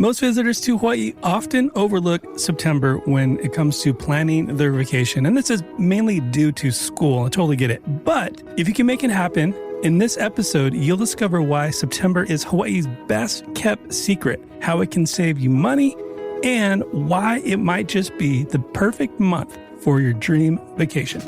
Most visitors to Hawaii often overlook September when it comes to planning their vacation, and this is mainly due to school. I totally get it. But if you can make it happen, in this episode, you'll discover why September is Hawaii's best kept secret, how it can save you money, and why it might just be the perfect month for your dream vacation.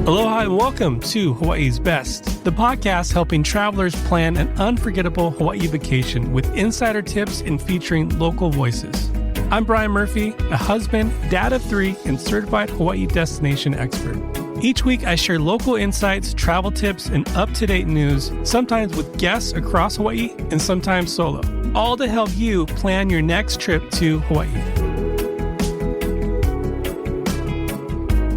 Aloha and welcome to Hawaii's Best, the podcast helping travelers plan an unforgettable Hawaii vacation with insider tips and featuring local voices. I'm Brian Murphy, a husband, dad of 3, and certified Hawaii destination expert. Each week, I share local insights, travel tips, and up-to-date news, sometimes with guests across Hawaii and sometimes solo, all to help you plan your next trip to Hawaii.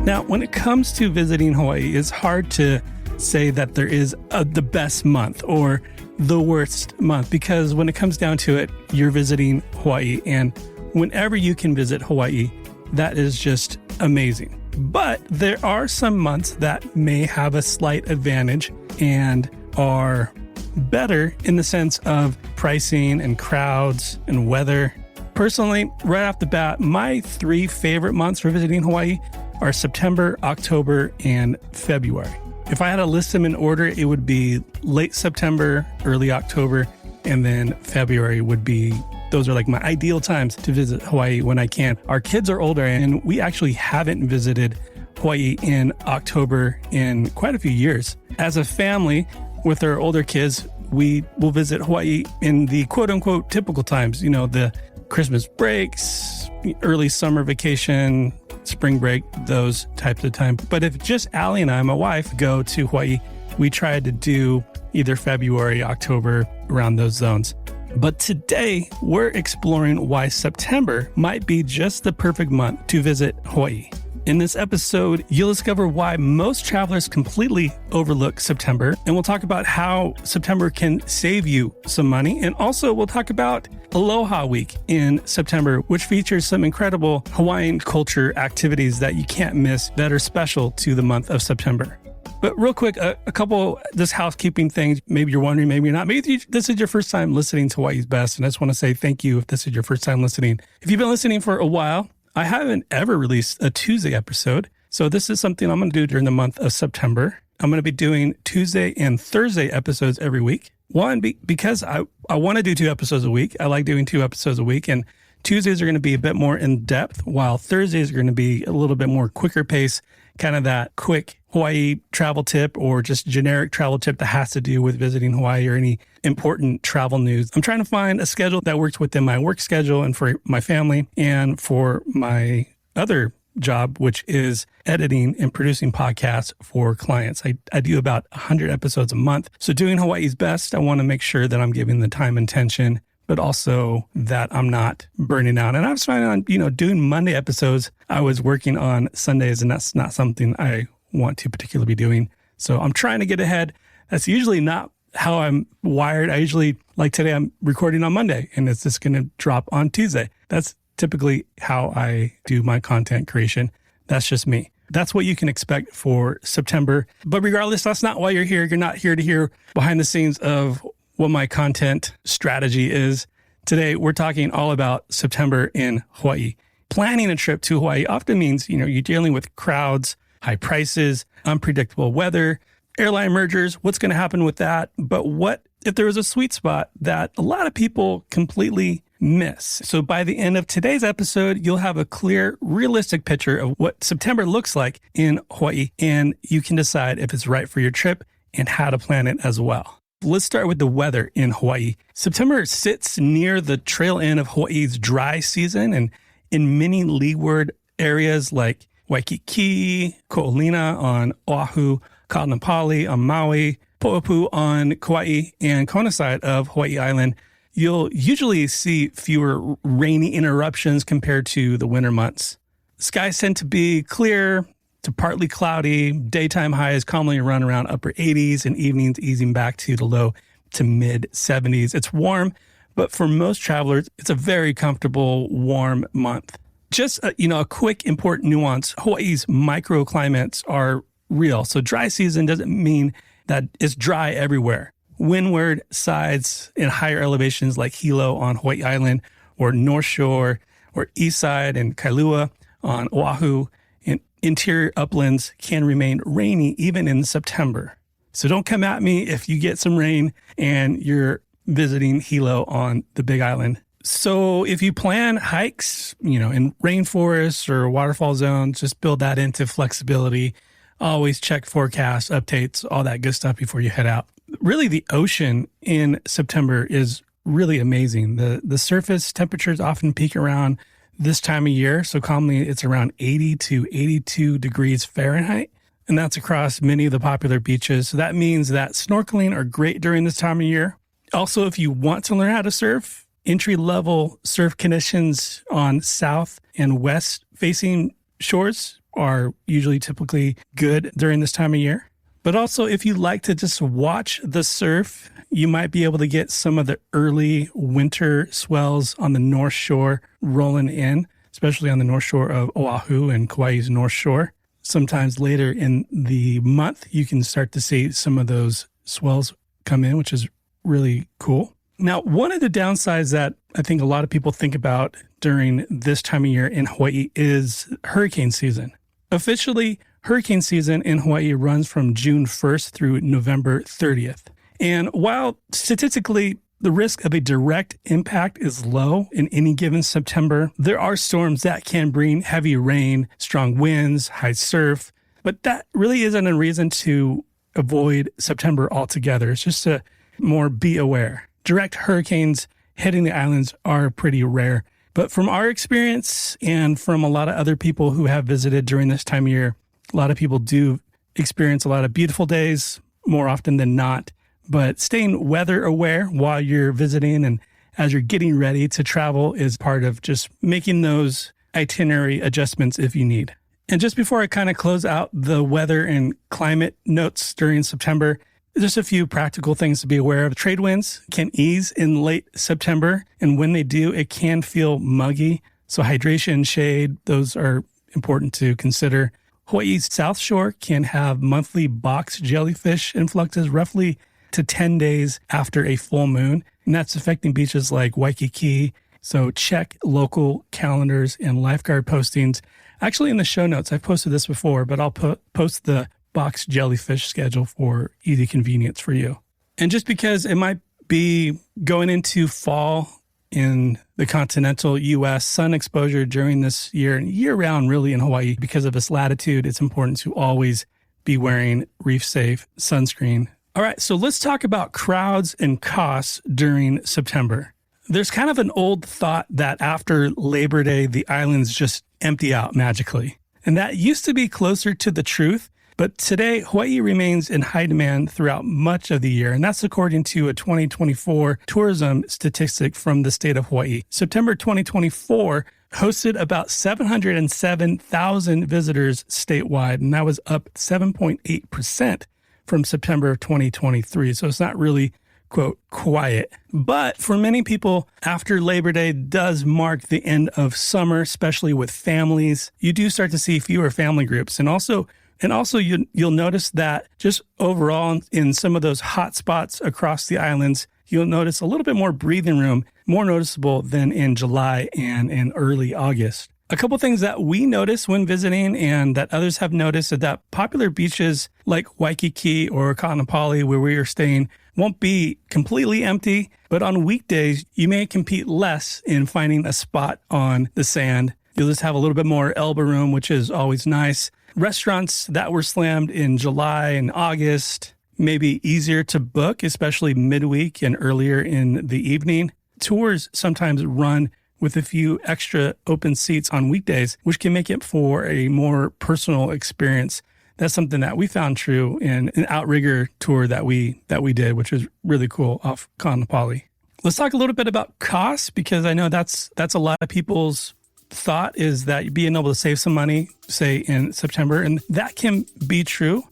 Now, when it comes to visiting Hawaii, it's hard to say that there is the best month or the worst month, because when it comes down to it, you're visiting Hawaii, and whenever you can visit Hawaii, that is just amazing. But there are some months that may have a slight advantage and are better in the sense of pricing and crowds and weather. Personally, right off the bat, my 3 favorite months for visiting Hawaii are September, October, and February. If I had to list them in order, it would be late September, early October, and then February would be, those are like my ideal times to visit Hawaii when I can. Our kids are older, and we actually haven't visited Hawaii in October in quite a few years. As a family with our older kids, we will visit Hawaii in the quote unquote typical times, you know, the Christmas breaks, early summer vacation, spring break, those types of time. But if just Allie and I, my wife, go to Hawaii, we try to do either February, October, around those zones. But today, we're exploring why September might be just the perfect month to visit Hawaii. In this episode, you'll discover why most travelers completely overlook September, and we'll talk about how September can save you some money. And also, we'll talk about Aloha Week in September, which features some incredible Hawaiian culture activities that you can't miss that are special to the month of September. But real quick, a couple just housekeeping things. Maybe you're wondering, maybe you're not. Maybe this is your first time listening to Hawaii's Best, and I just want to say thank you if this is your first time listening. If you've been listening for a while, I haven't ever released a Tuesday episode, so this is something I'm going to do during the month of September. I'm going to be doing Tuesday and Thursday episodes every week. One, because I want to do 2 episodes a week. I like doing 2 episodes a week, and Tuesdays are going to be a bit more in depth, while Thursdays are going to be a little bit more quicker pace, kind of that quick Hawaii travel tip or just generic travel tip that has to do with visiting Hawaii or any important travel news. I'm trying to find a schedule that works within my work schedule and for my family and for my other job, which is editing and producing podcasts for clients. I do about 100 episodes a month. So doing Hawaii's Best, I want to make sure that I'm giving the time and attention, but also that I'm not burning out. And I was finding on, doing Monday episodes, I was working on Sundays, and that's not something I want to particularly be doing. So I'm trying to get ahead. That's usually not how I'm wired. I usually, like today, I'm recording on Monday, and it's just going to drop on Tuesday. That's typically how I do my content creation. That's just me. That's what you can expect for September. But regardless, that's not why you're here. You're not here to hear behind the scenes of what my content strategy is. Today, we're talking all about September in Hawaii. Planning a trip to Hawaii often means, you're dealing with crowds, high prices, unpredictable weather, airline mergers. What's going to happen with that? But what if there was a sweet spot that a lot of people completely miss? So by the end of today's episode, you'll have a clear, realistic picture of what September looks like in Hawaii, and you can decide if it's right for your trip and how to plan it as well. Let's start with the weather in Hawaii. September sits near the trail end of Hawaii's dry season, and in many leeward areas like Waikiki, Ko'olina on Oahu, Kaanapali on Maui, Po'apu on Kauai, and Kona side of Hawaii Island, you'll usually see fewer rainy interruptions compared to the winter months. Skies tend to be clear to partly cloudy. Daytime highs commonly run around upper 80s and evenings easing back to the low to mid 70s. It's warm, but for most travelers, it's a very comfortable, warm month. Just a quick important nuance, Hawaii's microclimates are real. So dry season doesn't mean that it's dry everywhere. windward sides in higher elevations like Hilo on Hawaii Island, or North Shore, or east side in Kailua on Oahu, and interior uplands can remain rainy even in September. So don't come at me if you get some rain and you're visiting Hilo on the Big Island. So if you plan hikes, in rainforests or waterfall zones, just build that into flexibility. Always check forecasts, updates, all that good stuff before you head out. Really, the ocean in September is really amazing. The surface temperatures often peak around this time of year. So commonly it's around 80 to 82 degrees Fahrenheit. And that's across many of the popular beaches. So that means that snorkeling are great during this time of year. Also, if you want to learn how to surf, entry-level surf conditions on south and west facing shores are usually typically good during this time of year. But also, if you like to just watch the surf, you might be able to get some of the early winter swells on the North Shore rolling in, especially on the North Shore of Oahu and Kauai's North Shore. Sometimes later in the month, you can start to see some of those swells come in, which is really cool. Now, one of the downsides that I think a lot of people think about during this time of year in Hawaii is hurricane season. Officially, hurricane season in Hawaii runs from June 1st through November 30th. And while statistically the risk of a direct impact is low in any given September, there are storms that can bring heavy rain, strong winds, high surf, but that really isn't a reason to avoid September altogether. It's just to more be aware. Direct hurricanes hitting the islands are pretty rare. But from our experience and from a lot of other people who have visited during this time of year, a lot of people do experience a lot of beautiful days more often than not. But staying weather aware while you're visiting and as you're getting ready to travel is part of just making those itinerary adjustments if you need. And just before I kind of close out the weather and climate notes during September, just a few practical things to be aware of. Trade winds can ease in late September, and when they do, it can feel muggy. So hydration and shade, those are important to consider. Hawaii's South Shore can have monthly box jellyfish influxes roughly to 10 days after a full moon, and that's affecting beaches like Waikiki. So check local calendars and lifeguard postings. Actually, in the show notes, I've posted this before, but I'll post the box jellyfish schedule for easy convenience for you. And just because it might be going into fall in the continental U.S., sun exposure during this year and year-round really in Hawaii, because of its latitude, it's important to always be wearing reef-safe sunscreen. All right, so let's talk about crowds and costs during September. There's kind of an old thought that after Labor Day, the islands just empty out magically. And that used to be closer to the truth. But today, Hawaii remains in high demand throughout much of the year, and that's according to a 2024 tourism statistic from the state of Hawaii. September 2024 hosted about 707,000 visitors statewide, and that was up 7.8% from September of 2023. So it's not really, quote, quiet. But for many people, after Labor Day does mark the end of summer, especially with families, you do start to see fewer family groups. And also you'll notice that just overall in some of those hot spots across the islands, you'll notice a little bit more breathing room, more noticeable than in July and in early August. A couple things that we notice when visiting and that others have noticed is that popular beaches like Waikiki or Kaanapali, where we are staying, won't be completely empty, but on weekdays, you may compete less in finding a spot on the sand. You'll just have a little bit more elbow room, which is always nice. Restaurants that were slammed in July and August may be easier to book, especially midweek and earlier in the evening. Tours sometimes run with a few extra open seats on weekdays, which can make it for a more personal experience. That's something that we found true in an outrigger tour that we did, which was really cool off Kaanapali. Let's talk a little bit about costs, because I know that's a lot of people's thought is that being able to save some money, say in September, and that can be true.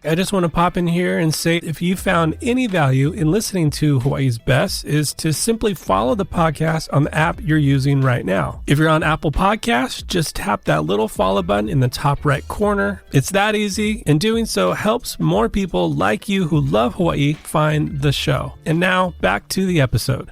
I just want to pop in here and say if you found any value in listening to Hawaii's Best is to simply follow the podcast on the app you're using right now. If you're on Apple Podcasts, just tap that little follow button in the top right corner. It's that easy, and doing so helps more people like you who love Hawaii find the show. And now back to the episode.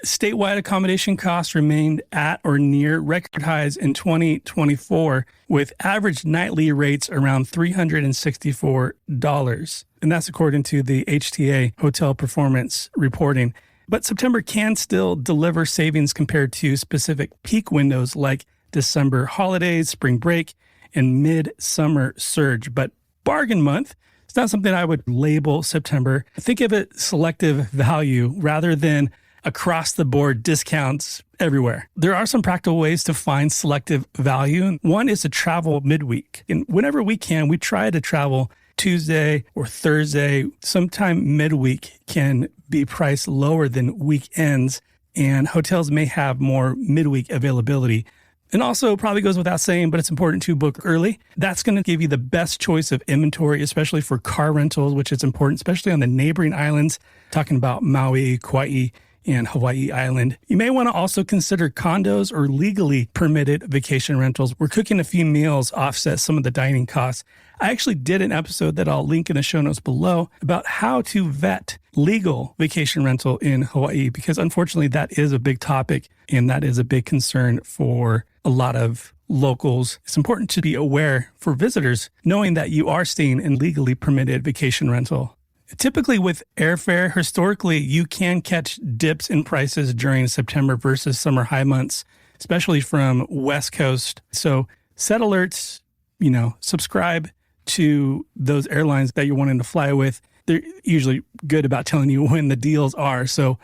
Statewide accommodation costs remained at or near record highs in 2024, with average nightly rates around $364. And that's according to the HTA Hotel Performance reporting. But September can still deliver savings compared to specific peak windows like December holidays, spring break, and mid-summer surge. But bargain month, it's not something I would label September. Think of it selective value rather than across-the-board discounts everywhere. There are some practical ways to find selective value. One is to travel midweek. And whenever we can, we try to travel Tuesday or Thursday. Sometime midweek can be priced lower than weekends, and hotels may have more midweek availability. And also, probably goes without saying, but it's important to book early. That's going to give you the best choice of inventory, especially for car rentals, which is important, especially on the neighboring islands, talking about Maui, Kauai, and Hawaii Island. You may want to also consider condos or legally permitted vacation rentals where cooking a few meals offsets some of the dining costs. I actually did an episode that I'll link in the show notes below about how to vet legal vacation rental in Hawaii, because unfortunately that is a big topic and that is a big concern for a lot of locals. It's important to be aware for visitors, knowing that you are staying in legally permitted vacation rental. Typically with airfare, historically, you can catch dips in prices during September versus summer high months, especially from West Coast. So set alerts, subscribe to those airlines that you're wanting to fly with. They're usually good about telling you when the deals are. So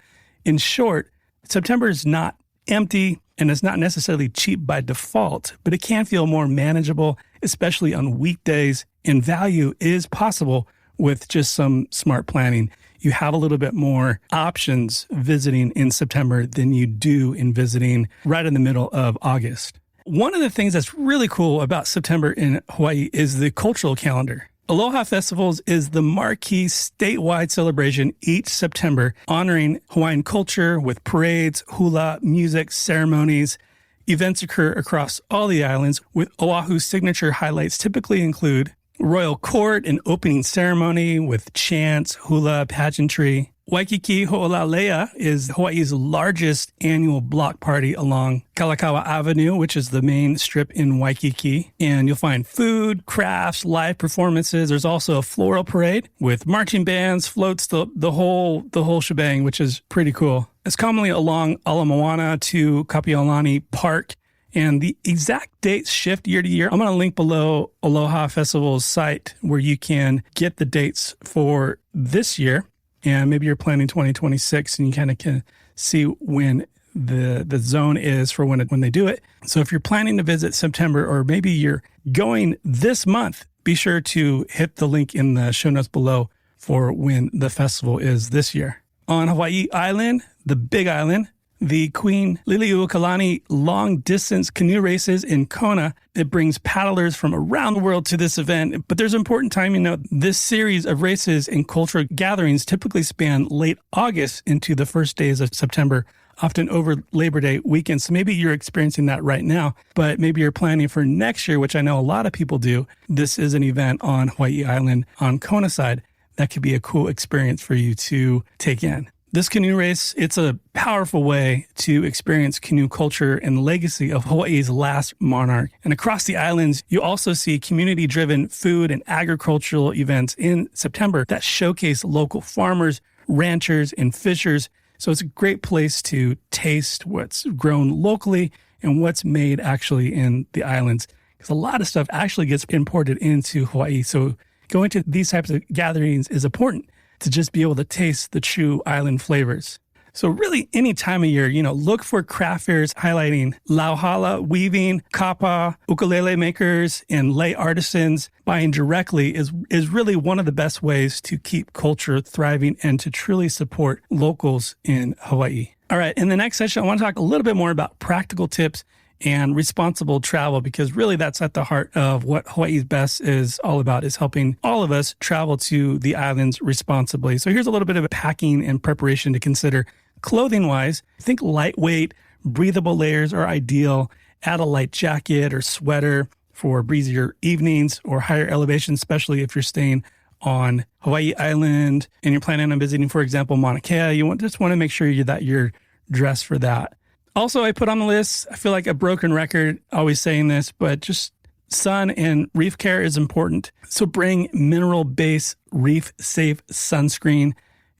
in short, September is not empty and it's not necessarily cheap by default, but it can feel more manageable, especially on weekdays, and value is possible with just some smart planning. You have a little bit more options visiting in September than you do in visiting right in the middle of August. One of the things that's really cool about September in Hawaii is the cultural calendar. Aloha Festivals is the marquee statewide celebration each September, honoring Hawaiian culture with parades, hula, music, ceremonies. Events occur across all the islands, with Oahu's signature highlights typically include royal court and opening ceremony with chants, hula, pageantry. Waikiki Ho'olalea is Hawaii's largest annual block party along Kalakaua Avenue, which is the main strip in Waikiki. And you'll find food, crafts, live performances. There's also a floral parade with marching bands, floats, the whole shebang, which is pretty cool. It's commonly along Ala Moana to Kapiolani Park. And the exact dates shift year to year. I'm going to link below Aloha Festivals site where you can get the dates for this year. And maybe you're planning 2026 and you kind of can see when the zone is for when they do it. So if you're planning to visit September, or maybe you're going this month, be sure to hit the link in the show notes below for when the festival is this year. On Hawaii Island, the Big Island, the Queen Liliuokalani long-distance canoe races in Kona. It brings paddlers from around the world to this event, but there's important timing. Note, this series of races and cultural gatherings typically span late August into the first days of September, often over Labor Day weekend. So maybe you're experiencing that right now, but maybe you're planning for next year, which I know a lot of people do. This is an event on Hawaii Island on Kona side. That could be a cool experience for you to take in. This canoe race, it's a powerful way to experience canoe culture and legacy of Hawaii's last monarch. And across the islands, you also see community-driven food and agricultural events in September that showcase local farmers, ranchers, and fishers. So it's a great place to taste what's grown locally and what's made actually in the islands. Because a lot of stuff actually gets imported into Hawaii. So going to these types of gatherings is important to just be able to taste the true island flavors. So really any time of year, look for craft fairs highlighting lauhala weaving, kapa, ukulele makers, and lei artisans. Buying directly is really one of the best ways to keep culture thriving and to truly support locals in Hawaii. All right, in the next session, I want to talk a little bit more about practical tips and responsible travel, because really that's at the heart of what Hawaii's Best is all about, is helping all of us travel to the islands responsibly. So here's a little bit of packing and preparation to consider. Clothing-wise, think lightweight, breathable layers are ideal. Add a light jacket or sweater for breezier evenings or higher elevation, especially if you're staying on Hawaii Island and you're planning on visiting, for example, Mauna Kea. You just want to make sure that you're dressed for that. Also, I put on the list, I feel like a broken record always saying this, but just sun and reef care is important. So bring mineral-based reef-safe sunscreen.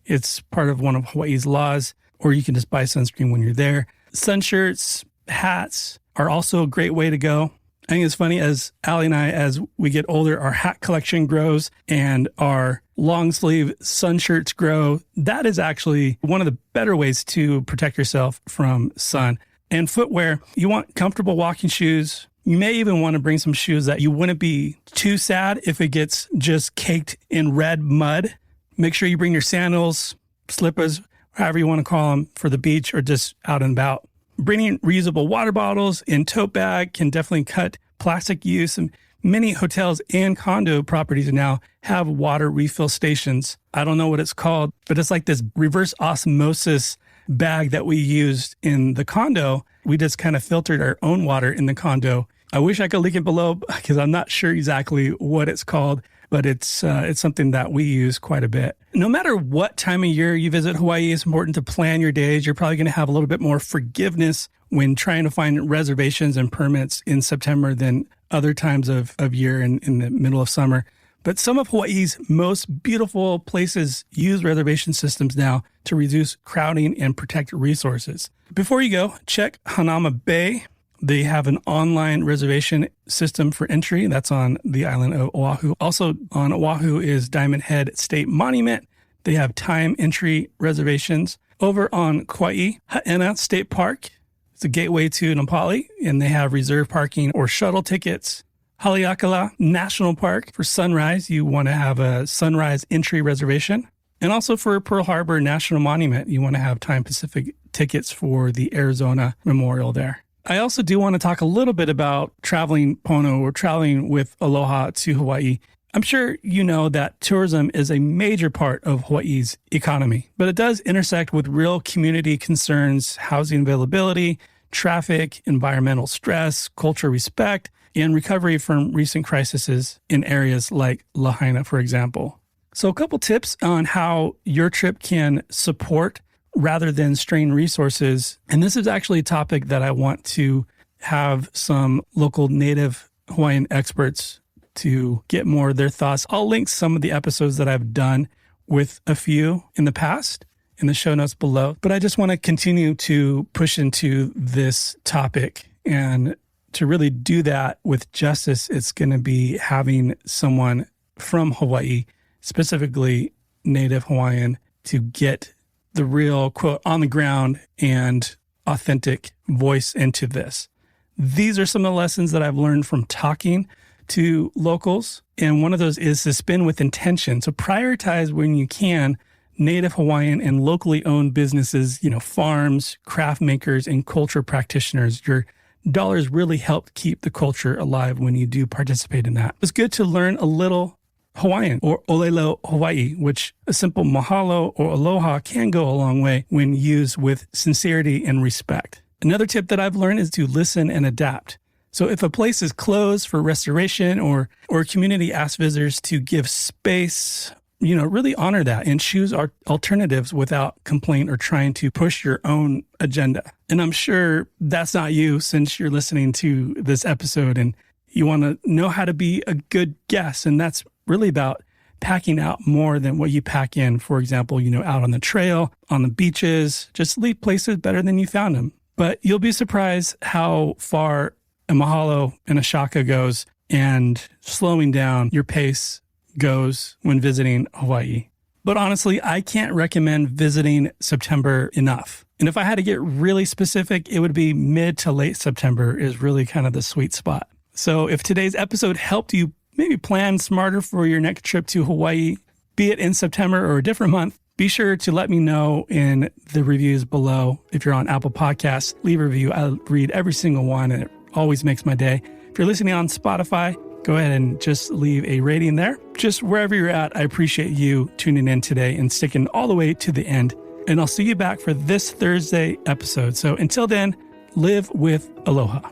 It's part of one of Hawaii's laws, or you can just buy sunscreen when you're there. Sun shirts, hats are also a great way to go. I think it's funny, as Allie and I, as we get older, our hat collection grows and our long sleeve sun shirts grow. That is actually one of the better ways to protect yourself from sun. And footwear, you want comfortable walking shoes. You may even want to bring some shoes that you wouldn't be too sad if it gets just caked in red mud. Make sure you bring your sandals, slippers, however you want to call them, for the beach or just out and about. Bringing reusable water bottles in tote bag can definitely cut plastic use. And many hotels and condo properties now have water refill stations. I don't know what it's called, but it's like this reverse osmosis bag that we used in the condo. We just kind of filtered our own water in the condo. I wish I could link it below because I'm not sure exactly what it's called, but it's something that we use quite a bit. No matter what time of year you visit Hawaii, it's important to plan your days. You're probably going to have a little bit more forgiveness when trying to find reservations and permits in September than other times of year in the middle of summer. But some of Hawaii's most beautiful places use reservation systems now to reduce crowding and protect resources. Before you go, check Hanauma Bay. They have an online reservation system for entry. That's on the island of Oahu. Also on Oahu is Diamond Head State Monument. They have time entry reservations. Over on Kauai, Haena State Park. It's a gateway to Napali, and they have reserve parking or shuttle tickets. Haleakala National Park, for sunrise, you want to have a sunrise entry reservation. And also for Pearl Harbor National Monument, you want to have Time Pacific tickets for the Arizona Memorial there. I also do want to talk a little bit about traveling Pono or traveling with Aloha to Hawaii. I'm sure you know that tourism is a major part of Hawaii's economy, but it does intersect with real community concerns, housing availability, traffic, environmental stress, cultural respect, and recovery from recent crises in areas like Lahaina, for example. So a couple tips on how your trip can support rather than strain resources. And this is actually a topic that I want to have some local native Hawaiian experts to get more of their thoughts. I'll link some of the episodes that I've done with a few in the past in the show notes below. But I just want to continue to push into this topic. And to really do that with justice, it's going to be having someone from Hawaii, specifically native Hawaiian, to get the real, quote, on the ground and authentic voice into this. These are some of the lessons that I've learned from talking to locals. And one of those is to spend with intention. So prioritize when you can native Hawaiian and locally owned businesses, farms, craft makers, and culture practitioners. Your dollars really help keep the culture alive when you do participate in that. It's good to learn a little Hawaiian or Olelo Hawaii, which a simple mahalo or aloha can go a long way when used with sincerity and respect. Another tip that I've learned is to listen and adapt. So if a place is closed for restoration or community asks visitors to give space, really honor that and choose our alternatives without complaint or trying to push your own agenda. And I'm sure that's not you, since you're listening to this episode and you want to know how to be a good guest. And that's really about packing out more than what you pack in. For example, out on the trail, on the beaches, just leave places better than you found them. But you'll be surprised how far a mahalo and a shaka goes, and slowing down your pace goes when visiting Hawaii. But honestly, I can't recommend visiting September enough. And if I had to get really specific, it would be mid to late September is really kind of the sweet spot. So if today's episode helped you maybe plan smarter for your next trip to Hawaii, be it in September or a different month, Be sure to let me know in the reviews below. If you're on Apple Podcasts, leave a review. I read every single one, and it always makes my day. If you're listening on Spotify, go ahead and just leave a rating there. Just wherever you're at, I appreciate you tuning in today and sticking all the way to the end. And I'll see you back for this Thursday episode. So until then, live with aloha.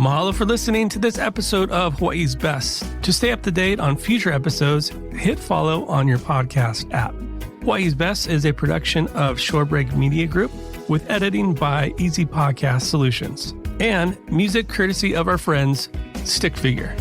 Mahalo for listening to this episode of Hawaii's Best. To stay up to date on future episodes, hit follow on your podcast app. Hawaii's Best is a production of Shorebreak Media Group with editing by Easy Podcast Solutions and music courtesy of our friends Stick Figure.